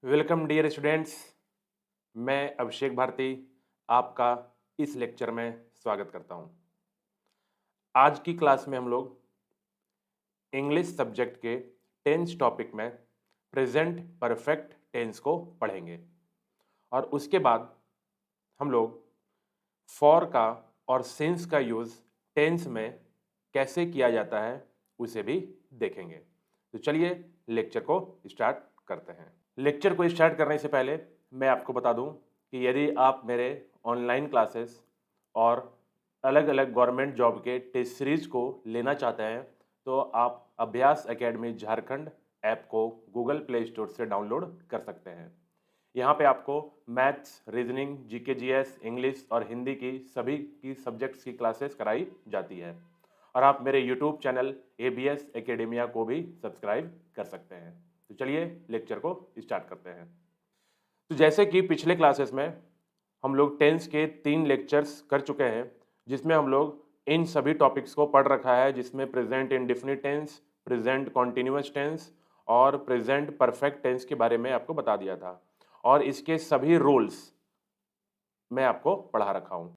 Welcome dear students. मैं अभिषेक भारती आपका इस लेक्चर में स्वागत करता हूं। आज की क्लास में हम लोग इंग्लिश सब्जेक्ट के टेंस टॉपिक में प्रेजेंट परफेक्ट टेंस को पढ़ेंगे और उसके बाद हम लोग फॉर का और सिंस का यूज़ टेंस में कैसे किया जाता है उसे भी देखेंगे। तो चलिए लेक्चर को स्टार्ट करते हैं। लेक्चर को स्टार्ट करने से पहले मैं आपको बता दूं कि यदि आप मेरे ऑनलाइन क्लासेस और अलग अलग गवर्नमेंट जॉब के टेस्ट सीरीज को लेना चाहते हैं तो आप अभ्यास एकेडमी झारखंड ऐप को गूगल प्ले स्टोर से डाउनलोड कर सकते हैं। यहाँ पे आपको maths, reasoning, GK, GS, English और हिंदी की सभी की सब्जेक्ट्स की क्लासेस कराई जाती है और आप मेरे यूट्यूब चैनल एबीएस एकेडेमिया को भी सब्सक्राइब कर सकते हैं। तो चलिए लेक्चर को स्टार्ट करते हैं। तो जैसे कि पिछले क्लासेस में हम लोग टेंस के 3 लेक्चर्स कर चुके हैं जिसमें हम लोग इन सभी टॉपिक्स को पढ़ रखा है, जिसमें present indefinite tense, present continuous tense और प्रेजेंट परफेक्ट टेंस के बारे में आपको बता दिया था और इसके सभी रूल्स मैं आपको पढ़ा रखा हूँ।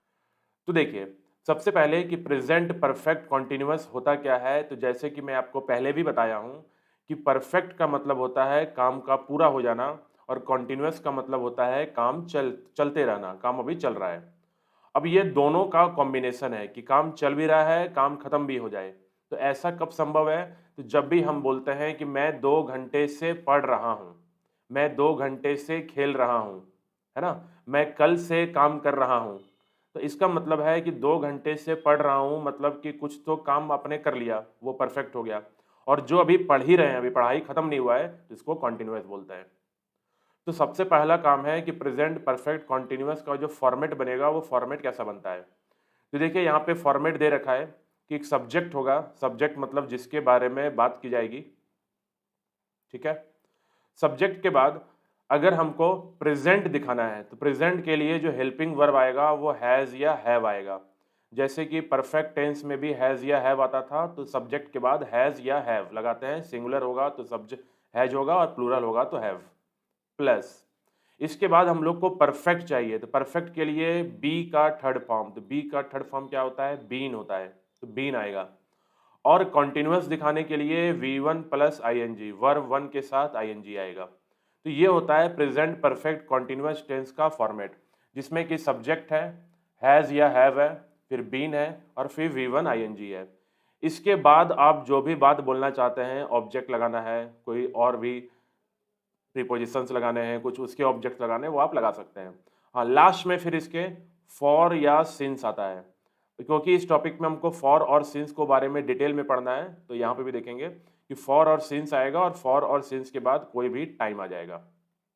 तो देखिए, सबसे पहले कि प्रेजेंट परफेक्ट कॉन्टिन्यूअस होता क्या है। तो जैसे कि मैं आपको पहले भी बताया हूँ कि परफेक्ट का मतलब होता है काम का पूरा हो जाना और कॉन्टिन्यूअस का मतलब होता है काम चलते रहना, काम अभी चल रहा है। अब ये दोनों का कॉम्बिनेशन है कि काम चल भी रहा है, काम खत्म भी हो जाए। तो ऐसा कब संभव है? तो जब भी हम बोलते हैं कि मैं 2 घंटे से पढ़ रहा हूँ, मैं 2 घंटे से खेल रहा हूँ, है ना? मैं कल से काम कर रहा हूँ। तो इसका मतलब है कि 2 घंटे से पढ़ रहा हूँ मतलब कि कुछ तो काम आपने कर लिया, वो परफेक्ट हो गया। और जो अभी पढ़ ही रहे हैं, अभी पढ़ाई खत्म नहीं हुआ है, तो इसको कंटीन्यूअस बोलते हैं। तो सबसे पहला काम है कि प्रेजेंट परफेक्ट कंटीन्यूअस का जो फॉर्मेट बनेगा वो फॉर्मेट कैसा बनता है। तो देखिए यहाँ पे फॉर्मेट दे रखा है कि एक सब्जेक्ट होगा, सब्जेक्ट मतलब जिसके बारे में बात की जाएगी, ठीक है। सब्जेक्ट के बाद अगर हमको प्रेजेंट दिखाना है तो प्रेजेंट के लिए जो हेल्पिंग वर्ब आएगा वो हैज़ या हैव आएगा। जैसे कि परफेक्ट टेंस में भी हैज़ या हैव आता था, तो सब्जेक्ट के बाद हैज़ या हैव लगाते हैं। सिंगुलर होगा तो सब्जेक्ट हैज होगा और प्लूरल होगा तो हैव। प्लस इसके बाद हम लोग को परफेक्ट चाहिए, तो परफेक्ट के लिए बी का थर्ड फॉर्म, तो बी का थर्ड फॉर्म क्या होता है? बीन होता है, तो बीन आएगा। और कॉन्टिन्यूअस दिखाने के लिए V1 plus ING, verb one के साथ आईएनजी आएगा। तो ये होता है प्रेजेंट परफेक्ट कॉन्टिन्यूअस टेंस का फॉर्मेट, जिसमें कि सब्जेक्ट है, हैज़ या हैव है, फिर बीन है और फिर V1 आईएनजी है। इसके बाद आप जो भी बात बोलना चाहते हैं, ऑब्जेक्ट लगाना है, कोई और भी प्रीपोजिशंस लगाने हैं, कुछ उसके ऑब्जेक्ट लगाने हैं, वो आप लगा सकते हैं। हाँ, लास्ट में फिर इसके फॉर या सिंस आता है, क्योंकि इस टॉपिक में हमको फॉर और सिंस को बारे में डिटेल में पढ़ना है। तो यहाँ पे भी देखेंगे कि फॉर और सिंस आएगा और फॉर और सिंस के बाद कोई भी टाइम आ जाएगा,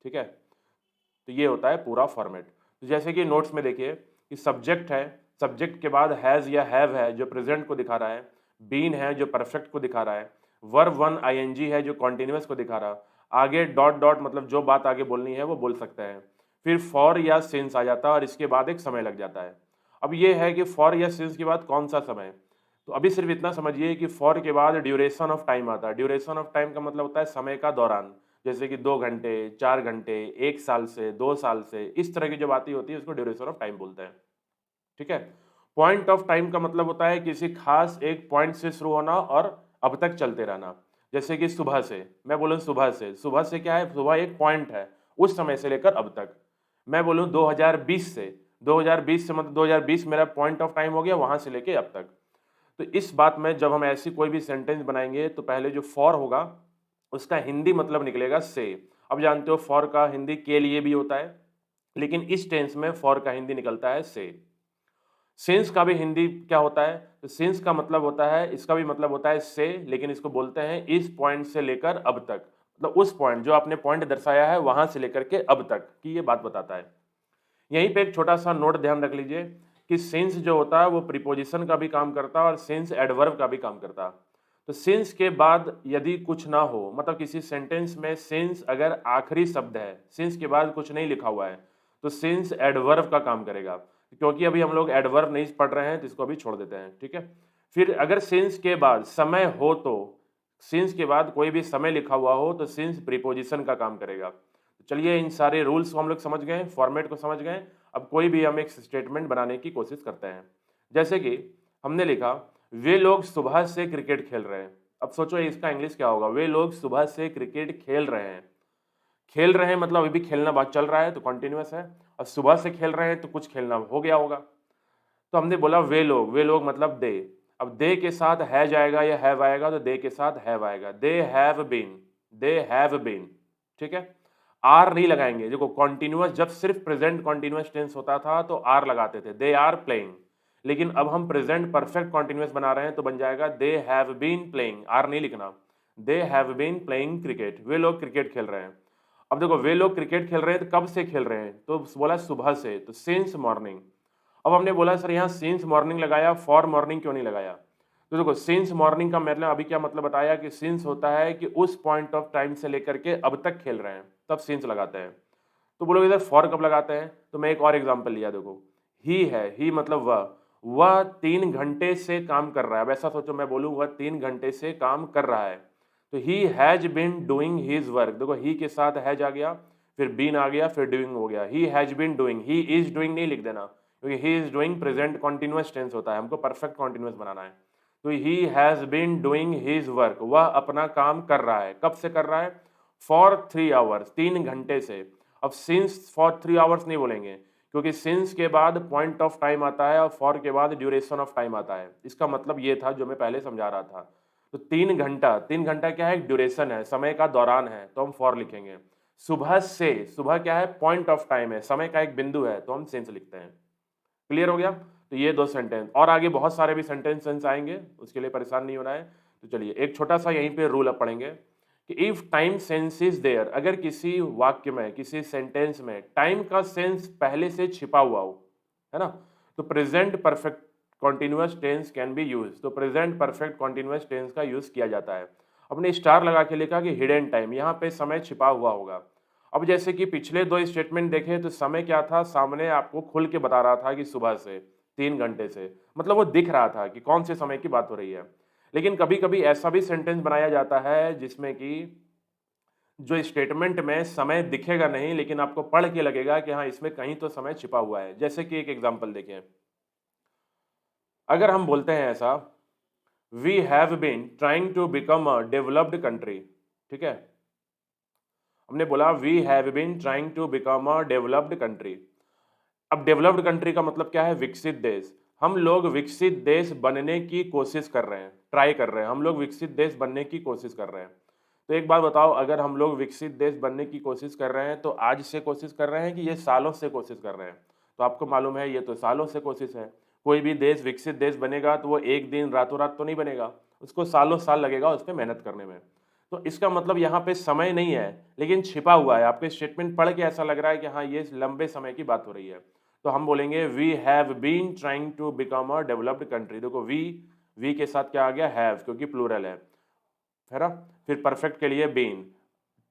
ठीक है। तो ये होता है पूरा फॉर्मेट। तो जैसे कि नोट्स में देखिए कि सब्जेक्ट है, सब्जेक्ट के बाद हैज़ या हैव है जो प्रेजेंट को दिखा रहा है, बीन है जो परफेक्ट को दिखा रहा है, वर्ब वन आईएनजी है जो कॉन्टिन्यूअस को दिखा रहा है, आगे डॉट डॉट मतलब जो बात आगे बोलनी है वो बोल सकते हैं, फिर फॉर या सिंस आ जाता है और इसके बाद एक समय लग जाता है। अब ये है कि फॉर या सिंस के बाद कौन सा समय। तो अभी सिर्फ इतना समझिए कि फॉर के बाद ड्यूरेशन ऑफ टाइम आता है। ड्यूरेशन ऑफ टाइम का मतलब होता है समय का दौरान, जैसे कि 2 घंटे, 4 घंटे, 1 साल से, 2 साल से, इस तरह की जो बातें होती है उसको ड्यूरेशन ऑफ टाइम बोलते हैं, ठीक है। पॉइंट ऑफ टाइम का मतलब होता है किसी खास एक पॉइंट से शुरू होना और अब तक चलते रहना। जैसे कि सुबह से, मैं बोलूँ सुबह से क्या है? सुबह एक पॉइंट है, उस समय से लेकर अब तक। मैं बोलूँ 2020 से, 2020 से मतलब 2020 मेरा पॉइंट ऑफ टाइम हो गया, वहां से लेके अब तक। तो इस बात में जब हम ऐसी कोई भी सेंटेंस बनाएंगे तो पहले जो फॉर होगा उसका हिंदी मतलब निकलेगा से। अब जानते हो फॉर का हिंदी के लिए भी होता है, लेकिन इस टेंस में फॉर का हिंदी निकलता है से। सिंस का भी हिंदी क्या होता है? तो सिंस का मतलब होता है, इसका भी मतलब होता है से, लेकिन इसको बोलते हैं इस पॉइंट से लेकर अब तक, मतलब उस पॉइंट जो आपने पॉइंट दर्शाया है वहां से लेकर के अब तक की ये बात बताता है। यहीं पे एक छोटा सा नोट ध्यान रख लीजिए कि सिंस जो होता है वो प्रीपोजिशन का भी काम करता है और सिंस एडवर्ब का भी काम करता है। तो सिंस के बाद यदि कुछ ना हो, मतलब किसी सेंटेंस में सिंस अगर आखिरी शब्द है, सिंस के बाद कुछ नहीं लिखा हुआ है, तो सिंस एडवर्ब का काम करेगा। क्योंकि अभी हम लोग एडवर्ब नहीं पढ़ रहे हैं तो इसको अभी छोड़ देते हैं, ठीक है। फिर अगर सिंस के बाद समय हो, तो सिंस के बाद कोई भी समय लिखा हुआ हो तो सिंस प्रीपोजिशन का काम करेगा। चलिए इन सारे रूल्स को हम लोग समझ गए, फॉर्मेट को समझ गए। अब कोई भी हम एक स्टेटमेंट बनाने की कोशिश करते हैं। जैसे कि हमने लिखा वे लोग सुबह से क्रिकेट खेल रहे हैं। अब सोचो इसका इंग्लिश क्या होगा, वे लोग सुबह से क्रिकेट खेल रहे हैं। खेल रहे हैं मतलब अभी भी खेलना बात चल रहा है तो कंटिन्यूअस है, और सुबह से खेल रहे हैं तो कुछ खेलना हो गया होगा। तो हमने बोला वे लोग मतलब दे। अब दे के साथ हैज आएगा या हैव आएगा, तो दे के साथ हैव आएगा। दे हैव बीन, ठीक है। आर नहीं लगाएंगे, देखो कॉन्टिन्यूअस जब सिर्फ प्रेजेंट कॉन्टिन्यूअस टेंस होता था तो आर लगाते थे, दे आर प्लेइंग। लेकिन अब हम प्रेजेंट परफेक्ट कॉन्टिन्यूअस बना रहे हैं तो बन जाएगा they have been playing, are नहीं लिखना। They have been playing cricket, वे लोग क्रिकेट खेल रहे हैं। अब देखो वे लोग क्रिकेट खेल रहे हैं तो कब से खेल रहे हैं, तो बोला सुबह से, तो सिंस मॉर्निंग। अब हमने बोला सर यहाँ सिंस मॉर्निंग लगाया, फॉर मॉर्निंग क्यों नहीं लगाया। तो देखो सिंस मॉर्निंग का मतलब अभी क्या मतलब बताया कि सिंस होता है कि उस पॉइंट ऑफ टाइम से लेकर के अब तक खेल रहे हैं, तब सिंस लगाते हैं। तो बोलोगे इधर फॉर कब लगाते हैं, तो मैं एक और एग्जांपल लिया, देखो ही है, ही मतलब वह 3 घंटे से काम कर रहा है। अब ऐसा सोचो मैं बोलूँ वह 3 घंटे से काम कर रहा है, तो he has been doing his work. देखो ही के साथ हैज आ गया, फिर बीन आ गया, फिर डूइंग हो गया। He has been doing, he is doing नहीं लिख देना, क्योंकि he is doing present continuous tense होता है, हमको परफेक्ट कॉन्टिन्यूअस बनाना है। तो he has been doing his work, वह अपना काम कर रहा है। कब से कर रहा है, फॉर 3 आवर्स, 3 घंटे से। अब सिंस फॉर 3 आवर्स नहीं बोलेंगे, क्योंकि सिंस के बाद पॉइंट ऑफ टाइम आता है और फॉर के बाद ड्यूरेशन ऑफ टाइम आता है। इसका मतलब ये था जो मैं पहले समझा रहा था। तो 3 घंटा क्या है, ड्यूरेशन है, समय का दौरान है, तो हम फॉर लिखेंगे। सुबह से, सुबह क्या है, पॉइंट ऑफ टाइम है, समय का एक बिंदु है, तो हम सिंस लिखते हैं। क्लियर हो गया। तो ये 2 सेंटेंस, और आगे बहुत सारे भी सेंटेंस आएंगे, उसके लिए परेशान नहीं होना है। तो चलिए एक छोटा सा यहीं पे रूल अब पढ़ेंगे कि if time sense is there, अगर किसी वाक्य में, किसी सेंटेंस में टाइम का सेंस पहले से छिपा हुआ हो, है ना, तो present perfect continuous tense can be use. तो प्रेजेंट परफेक्ट कॉन्टिन्यूअस टेंस का यूज किया जाता है। अपने स्टार लगा के लिखा कि हिडन टाइम, यहाँ पे समय छिपा हुआ होगा। अब जैसे कि पिछले 2 स्टेटमेंट देखे तो समय क्या था, सामने आपको खुल के बता रहा था कि सुबह से 3 घंटे से, मतलब वो दिख रहा था कि कौन से समय की बात हो रही है। लेकिन कभी कभी ऐसा भी सेंटेंस बनाया जाता है जिसमें कि जो स्टेटमेंट में समय दिखेगा नहीं, लेकिन आपको पढ़ के लगेगा कि हाँ इसमें कहीं तो समय छिपा हुआ है। जैसे कि एक एग्जाम्पल देखें, अगर हम बोलते हैं ऐसा, we have been trying to become a developed country, ठीक है। हमने बोला we have been trying to become a developed country. अब डेवलप्ड कंट्री का मतलब क्या है, विकसित देश। हम लोग विकसित देश बनने की कोशिश कर रहे हैं, ट्राई कर रहे हैं, हम लोग विकसित देश बनने की कोशिश कर रहे हैं। तो एक बात बताओ, अगर हम लोग विकसित देश बनने की कोशिश कर रहे हैं तो आज से कोशिश कर रहे हैं कि ये सालों से कोशिश कर रहे हैं। तो आपको मालूम है ये तो सालों से कोशिश है। कोई भी देश विकसित देश बनेगा तो वो एक दिन रातों रात तो नहीं बनेगा, उसको सालों साल लगेगा उस पर मेहनत करने में। तो इसका मतलब यहाँ पे समय नहीं है, लेकिन छिपा हुआ है। आपके स्टेटमेंट पढ़ के ऐसा लग रहा है कि हाँ ये लंबे समय की बात हो रही है। तो हम बोलेंगे we have been trying to become a developed country. देखो वी के साथ क्या आ गया, हैव, क्योंकि प्लूरल है ना। फिर परफेक्ट के लिए बीन,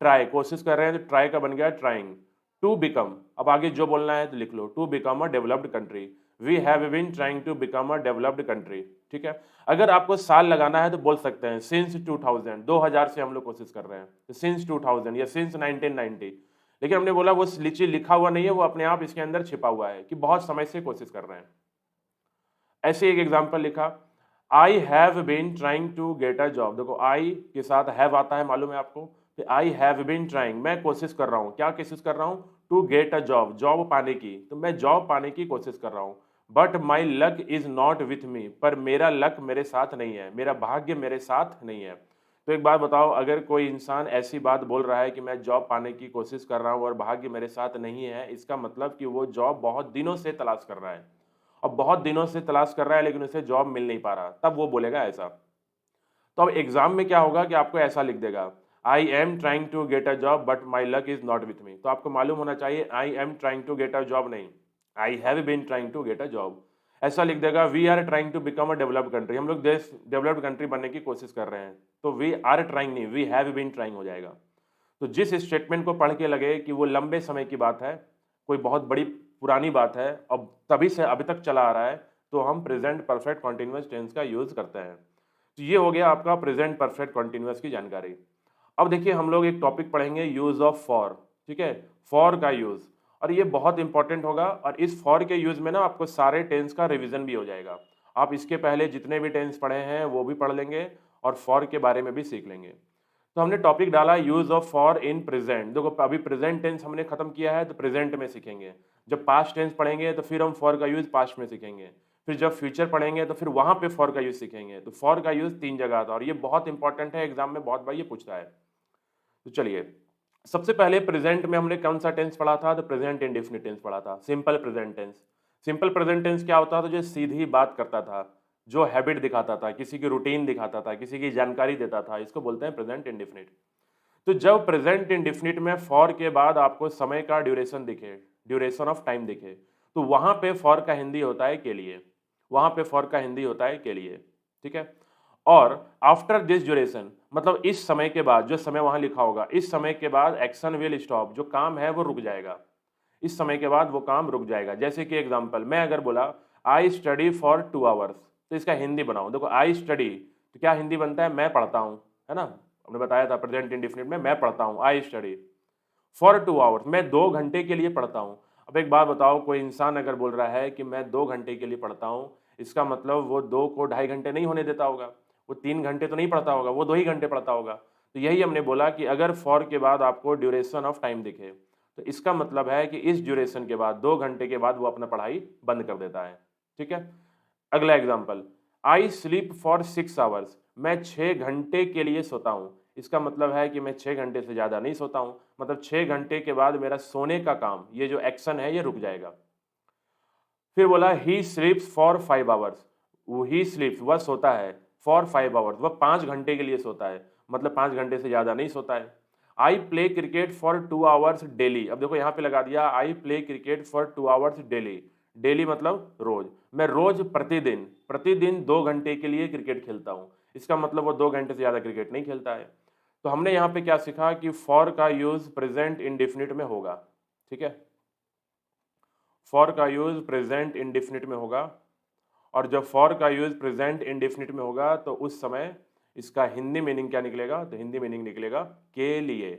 ट्राई, कोशिश कर रहे हैं तो ट्राई का बन गया ट्राइंग। टू बिकम, अब आगे जो बोलना है तो लिख लो, to become a developed country. We have been trying to become a developed country, ठीक है। अगर आपको साल लगाना है तो बोल सकते हैं सिंस 2000, 2000 से हम लोग कोशिश कर रहे हैं, तो सिंस 2000 या सिंस 1990। लेकिन हमने बोला वो नीचे लिखा हुआ नहीं है, वो अपने आप इसके अंदर छिपा हुआ है कि बहुत समय से कोशिश कर रहे हैं। ऐसे एक एग्जाम्पल लिखा, I have been trying to get a job. देखो आई के साथ हैव आता है, मालूम है आपको। आई हैव बीन ट्राइंग, मैं कोशिश कर रहा हूँ, क्या कोशिश कर रहा हूँ, to get a job, job पाने की। तो मैं जॉब पाने की कोशिश कर रहा हूँ। But my luck is not with मी, पर मेरा लक मेरे साथ नहीं है, मेरा भाग्य मेरे साथ नहीं है। तो एक बात बताओ, अगर कोई इंसान ऐसी बात बोल रहा है कि मैं जॉब पाने की कोशिश कर रहा हूँ और भाग्य मेरे साथ नहीं है, इसका मतलब कि वो जॉब बहुत दिनों से तलाश कर रहा है, और बहुत दिनों से तलाश कर रहा है लेकिन उसे जॉब मिल नहीं पा रहा, तब वो बोलेगा ऐसा। तो अब एग्जाम में क्या होगा कि आपको ऐसा लिख देगा, I am trying to get a job but my luck is not with me. तो आपको मालूम होना चाहिए I am trying to get a job नहीं, I have been trying to get a job. ऐसा लिख देगा, we are trying to become a developed country, हम लोग देश डेवलप्ड कंट्री बनने की कोशिश कर रहे हैं। तो वी आर ट्राइंग नहीं, वी हैव बीन ट्राइंग हो जाएगा। तो जिस स्टेटमेंट को पढ़ के लगे कि वो लंबे समय की बात है, कोई बहुत बड़ी पुरानी बात है, अब तभी से अभी तक चला आ रहा है, तो हम प्रेजेंट परफेक्ट कॉन्टिन्यूअस टेंस का यूज करते हैं। तो ये हो गया आपका प्रेजेंट परफेक्ट कॉन्टिन्यूअस की जानकारी। अब देखिए हम लोग एक टॉपिक पढ़ेंगे, यूज ऑफ फॉर। ठीक है, फॉर का यूज, और ये बहुत इंपॉर्टेंट होगा। और इस फॉर के यूज में ना आपको सारे टेंस का रिवीजन भी हो जाएगा। आप इसके पहले जितने भी टेंस पढ़े हैं वो भी पढ़ लेंगे और फॉर के बारे में भी सीख लेंगे। तो हमने टॉपिक डाला use of for in present. देखो अभी प्रेजेंट टेंस हमने खत्म किया है तो प्रेजेंट में सीखेंगे। जब पास्ट टेंस पढ़ेंगे तो फिर हम फॉर का यूज पास्ट में सीखेंगे। फिर जब फ्यूचर पढ़ेंगे तो फिर वहां पे फॉर का यूज सीखेंगे। तो फॉर का यूज 3 जगह था और ये बहुत इंपॉर्टेंट है, एग्जाम में बहुत बार ये पूछता है। तो चलिए, सबसे पहले प्रेजेंट में हमने कौन सा टेंस पढ़ा था? तो प्रेजेंट इंडेफिनिट टेंस पढ़ा था, simple present tense. Simple present tense क्या होता था? जो सीधी बात करता था, जो हैबिट दिखाता था, किसी की रूटीन दिखाता था, किसी की जानकारी देता था, इसको बोलते हैं प्रेजेंट इंडेफिनिट। तो जब प्रेजेंट इंडेफिनिट में फॉर के बाद आपको समय का ड्यूरेशन दिखे, ड्यूरेशन ऑफ टाइम दिखे, तो वहां पे फॉर का हिंदी होता है के लिए। वहां पे फॉर का हिंदी होता है के लिए, ठीक है। और आफ्टर दिस ड्यूरेशन मतलब इस समय के बाद, जो समय वहां लिखा होगा, इस समय के बाद एक्शन विल स्टॉप, जो काम है वो रुक जाएगा। इस समय के बाद वो काम रुक जाएगा। जैसे कि एग्जांपल मैं अगर बोला आई स्टडी फॉर 2 आवर्स, तो इसका हिंदी बनाओ। देखो आई स्टडी, तो क्या हिंदी बनता है? मैं पढ़ता हूँ, है ना। हमने बताया था प्रेजेंट इंडेफिनिट में मैं पढ़ता हूँ, आई स्टडी फॉर 2 आवर्स, मैं 2 घंटे के लिए पढ़ता हूँ। अब एक बात बताओ, कोई इंसान अगर बोल रहा है कि मैं 2 घंटे के लिए पढ़ता हूँ, इसका मतलब वो 2 को 2.5 घंटे नहीं होने देता होगा, वो 3 घंटे तो नहीं पढ़ता होगा, वो 2 ही घंटे पढ़ता होगा। तो यही हमने बोला कि अगर फॉर के बाद आपको ड्यूरेशन ऑफ टाइम दिखे, तो इसका मतलब है कि इस ड्यूरेशन के बाद 2 घंटे के बाद वो अपना पढ़ाई बंद कर देता है, ठीक है। अगला example, I sleep for 6 hours, मैं 6 घंटे के लिए सोता हूँ। इसका मतलब है कि मैं 6 घंटे से ज़्यादा नहीं सोता हूँ, मतलब 6 घंटे के बाद मेरा सोने का काम, ये जो एक्शन है ये रुक जाएगा। फिर बोला ही स्लीप्स फॉर 5 आवर्स, वो ही स्लीप्स वह सोता है, फॉर 5 आवर्स वह 5 घंटे के लिए सोता है, मतलब 5 घंटे से ज़्यादा नहीं सोता है। I play cricket for 2 hours daily, अब देखो यहाँ पे लगा दिया I play cricket for 2 hours daily. Daily मतलब रोज, मैं रोज प्रतिदिन प्रतिदिन 2 घंटे के लिए क्रिकेट खेलता हूँ। इसका मतलब वो 2 घंटे से ज़्यादा क्रिकेट नहीं खेलता है। तो हमने यहाँ पे क्या सीखा कि फॉर का यूज प्रेजेंट इंडेफिनिट में होगा, ठीक है। फॉर का यूज प्रेजेंट इंडेफिनिट में होगा, और जब फॉर का यूज प्रेजेंट इंडेफिनिट में होगा तो उस समय इसका हिंदी मीनिंग क्या निकलेगा? तो हिंदी मीनिंग निकलेगा के लिए,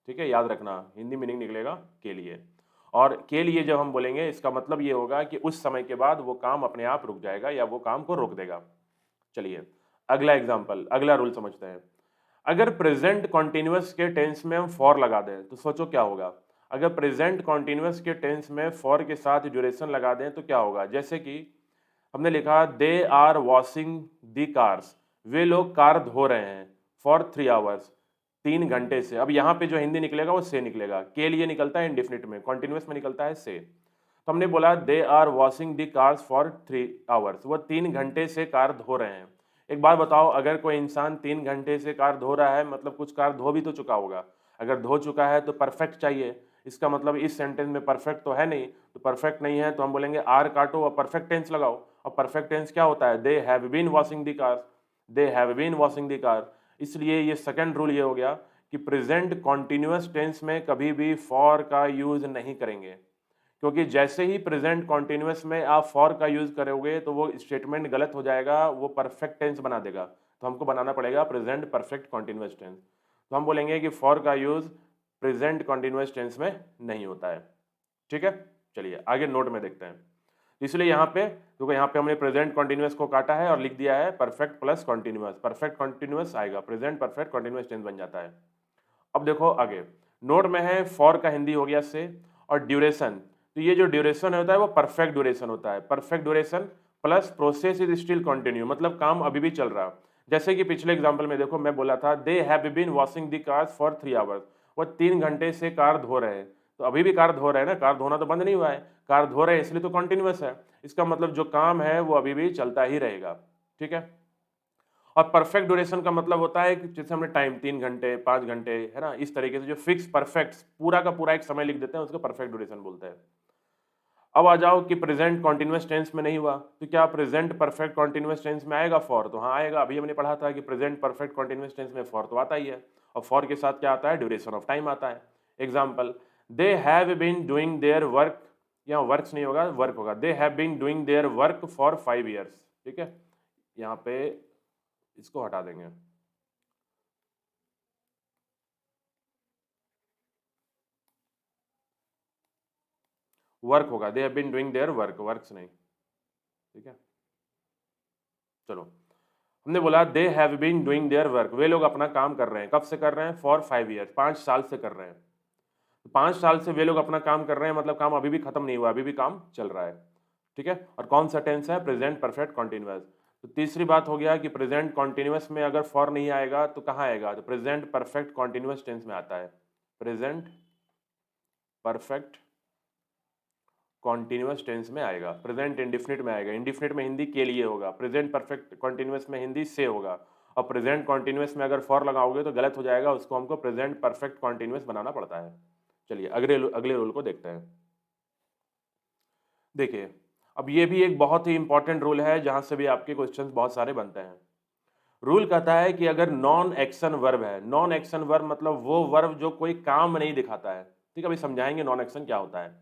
ठीक है, याद रखना, हिंदी मीनिंग निकलेगा के लिए। और के लिए जब हम बोलेंगे इसका मतलब ये होगा कि उस समय के बाद वो काम अपने आप रुक जाएगा या वो काम को रोक देगा। चलिए अगला एग्जाम्पल, अगला रूल समझते हैं। अगर प्रेजेंट कॉन्टिन्यूअस के टेंस में हम फॉर लगा दें तो सोचो क्या होगा। अगर प्रेजेंट कॉन्टिन्यूअस के टेंस में फॉर के साथ ड्यूरेशन लगा दें तो क्या होगा? जैसे कि हमने लिखा they are washing the cars, वे लोग कार धो रहे हैं, फॉर 3 आवर्स, 3 घंटे से। अब यहाँ पे जो हिंदी निकलेगा वो से निकलेगा, के लिए निकलता है इंडेफिनिट में, कॉन्टिन्यूअस में निकलता है से। तो हमने बोला they are washing the cars for 3 hours, वो 3 घंटे से कार धो रहे हैं। एक बात बताओ, अगर कोई इंसान 3 घंटे से कार धो रहा है मतलब कुछ कार धो भी तो चुका होगा। अगर धो चुका है तो परफेक्ट चाहिए, इसका मतलब इस सेंटेंस में परफेक्ट तो है नहीं, तो परफेक्ट नहीं है तो हम बोलेंगे आर काटो और परफेक्ट टेंस लगाओ। और परफेक्ट टेंस क्या होता है? They have been washing the car, they have been washing the car. इसलिए ये सेकंड रूल ये हो गया कि प्रेजेंट कॉन्टिन्यूअस टेंस में कभी भी फॉर का यूज नहीं करेंगे, क्योंकि जैसे ही प्रेजेंट कॉन्टिन्यूअस में आप फॉर का यूज करोगे तो वो स्टेटमेंट गलत हो जाएगा, वो परफेक्ट टेंस बना देगा। तो हमको बनाना पड़ेगा प्रेजेंट परफेक्ट कॉन्टिन्यूअस टेंस। तो हम बोलेंगे कि फॉर का यूज प्रेजेंट कॉन्टिन्यूअस टेंस में नहीं होता है, ठीक है। चलिए आगे नोट में देखते हैं। इसलिए यहाँ पे देखो, यहाँ पे हमने प्रेजेंट कॉन्टिन्यूअस को काटा है और लिख दिया है perfect plus continuous, perfect continuous आएगा, प्रेजेंट परफेक्ट कॉन्टिन्यूअस टेंस बन जाता है। अब देखो आगे नोट में है फॉर का हिंदी हो गया से, और ड्यूरेशन, तो ये जो ड्यूरेशन होता है वो परफेक्ट ड्यूरेशन होता है। Perfect duration plus process is still continue, मतलब काम अभी भी चल रहा है। जैसे कि पिछले एग्जांपल में देखो मैं बोला था they have been washing the cars for 3 hours, वो 3 घंटे से कार धो रहे हैं। तो अभी भी कार धो रहे हैं ना, कार धोना तो बंद नहीं हुआ है, कार धो रहे हैं इसलिए तो कंटिन्यूअस है। इसका मतलब जो काम है वो अभी भी चलता ही रहेगा, ठीक है। और परफेक्ट ड्यूरेशन का मतलब होता है कि जैसे हमने टाइम 3 घंटे 5 घंटे, है ना, इस तरीके से जो फिक्स परफेक्ट पूरा का पूरा एक समय लिख देते हैं उसको परफेक्ट ड्यूरेशन बोलते हैं। अब आ जाओ कि प्रेजेंट कॉन्टिन्यूअस टेंस में नहीं हुआ तो क्या प्रेजेंट परफेक्ट कॉन्टिन्यूअस टेंस में आएगा फॉर? तो हाँ आएगा, अभी हमने पढ़ा था कि प्रेजेंट परफेक्ट कॉन्टिन्यूअस टेंस में फॉर तो आता ही है, और फॉर के साथ क्या आता है? ड्यूरेशन ऑफ टाइम आता है। Example, they have been doing their work, यहाँ वर्क्स नहीं होगा वर्क होगा, they have been doing their work for 5 years, ठीक है। यहाँ पे इसको हटा देंगे। वर्क होगा, they have been doing their work, works नहीं, ठीक है। चलो, हमने बोला they have been doing their work, वे लोग अपना काम कर रहे हैं, कब से कर रहे हैं, फॉर 5 ईयर्स, 5 साल से कर रहे हैं। 5 साल से वे लोग अपना काम कर रहे हैं, मतलब काम अभी भी खत्म नहीं हुआ, अभी भी काम चल रहा है, ठीक है। और कौन सा टेंस है, प्रेजेंट परफेक्ट कॉन्टिन्यूअस। तो तीसरी बात हो गया कि प्रेजेंट कॉन्टिन्यूअस में अगर फॉर नहीं आएगा तो कहाँ आएगा, तो प्रेजेंट परफेक्ट कॉन्टिन्यूअस टेंस में आता है, प्रेजेंट परफेक्ट कॉन्टिन्यूअस टेंस में आएगा, प्रेजेंट इंडिफिनिट में आएगा, इंडिफिनिट में हिंदी के लिए होगा, प्रेजेंट परफेक्ट कॉन्टिन्यूअस में हिंदी से होगा, और प्रेजेंट कॉन्टिन्यूअस में अगर फॉर लगाओगे तो गलत हो जाएगा, उसको हमको प्रेजेंट परफेक्ट कॉन्टिन्यूअस बनाना पड़ता है। चलिए अगले रूल को देखते हैं। देखिए, अब ये भी एक बहुत ही इंपॉर्टेंट रूल है, जहां से भी आपके क्वेश्चंस बहुत सारे बनते हैं। रूल कहता है कि अगर नॉन एक्शन वर्ब है, नॉन एक्शन वर्ब मतलब वो वर्ब जो कोई काम नहीं दिखाता है, ठीक है, अभी समझाएंगे नॉन एक्शन क्या होता है।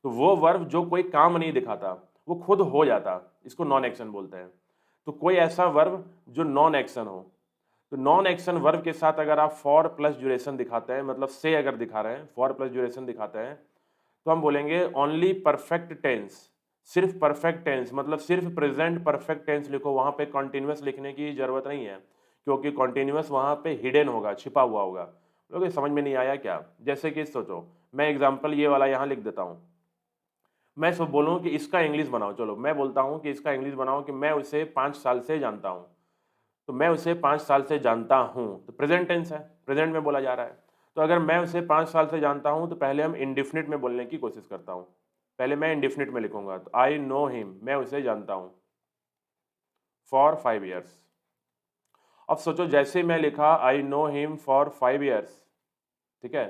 तो वो वर्ब जो कोई काम नहीं दिखाता, वो खुद हो जाता, इसको नॉन एक्शन बोलते हैं। तो कोई ऐसा वर्ब जो नॉन एक्शन हो, तो नॉन एक्शन वर्ब के साथ अगर आप फॉर प्लस ड्यूरेशन दिखाते हैं, मतलब से अगर दिखा रहे हैं, फॉर प्लस ड्यूरेशन दिखाते हैं, तो हम बोलेंगे ओनली परफेक्ट टेंस, सिर्फ परफेक्ट टेंस, मतलब सिर्फ प्रेजेंट परफेक्ट टेंस लिखो, वहां पे कॉन्टिन्यूअस लिखने की जरूरत नहीं है, क्योंकि कॉन्टिन्यूअस वहां पे हिडन होगा, छिपा हुआ होगा। लोग ये समझ में नहीं आया क्या, जैसे कि सोचो, मैं एग्जाम्पल ये वाला यहाँ लिख देता हूँ, मैं सब बोलूँ कि इसका इंग्लिश बनाओ, चलो मैं बोलता हूँ कि इसका इंग्लिश बनाओ कि मैं उसे 5 साल से जानता हूँ, तो मैं उसे 5 साल से जानता हूँ, तो प्रेजेंट टेंस है, प्रेजेंट में बोला जा रहा है। तो अगर मैं उसे 5 साल से जानता हूँ, तो पहले हम इंडिफिनिट में बोलने की कोशिश करता हूँ, पहले मैं इंडिफिनिट में लिखूंगा, तो आई नो हिम, मैं उसे जानता हूँ, फॉर 5 ईयर्स। अब सोचो, जैसे मैं लिखा I know him for 5 years, ठीक है,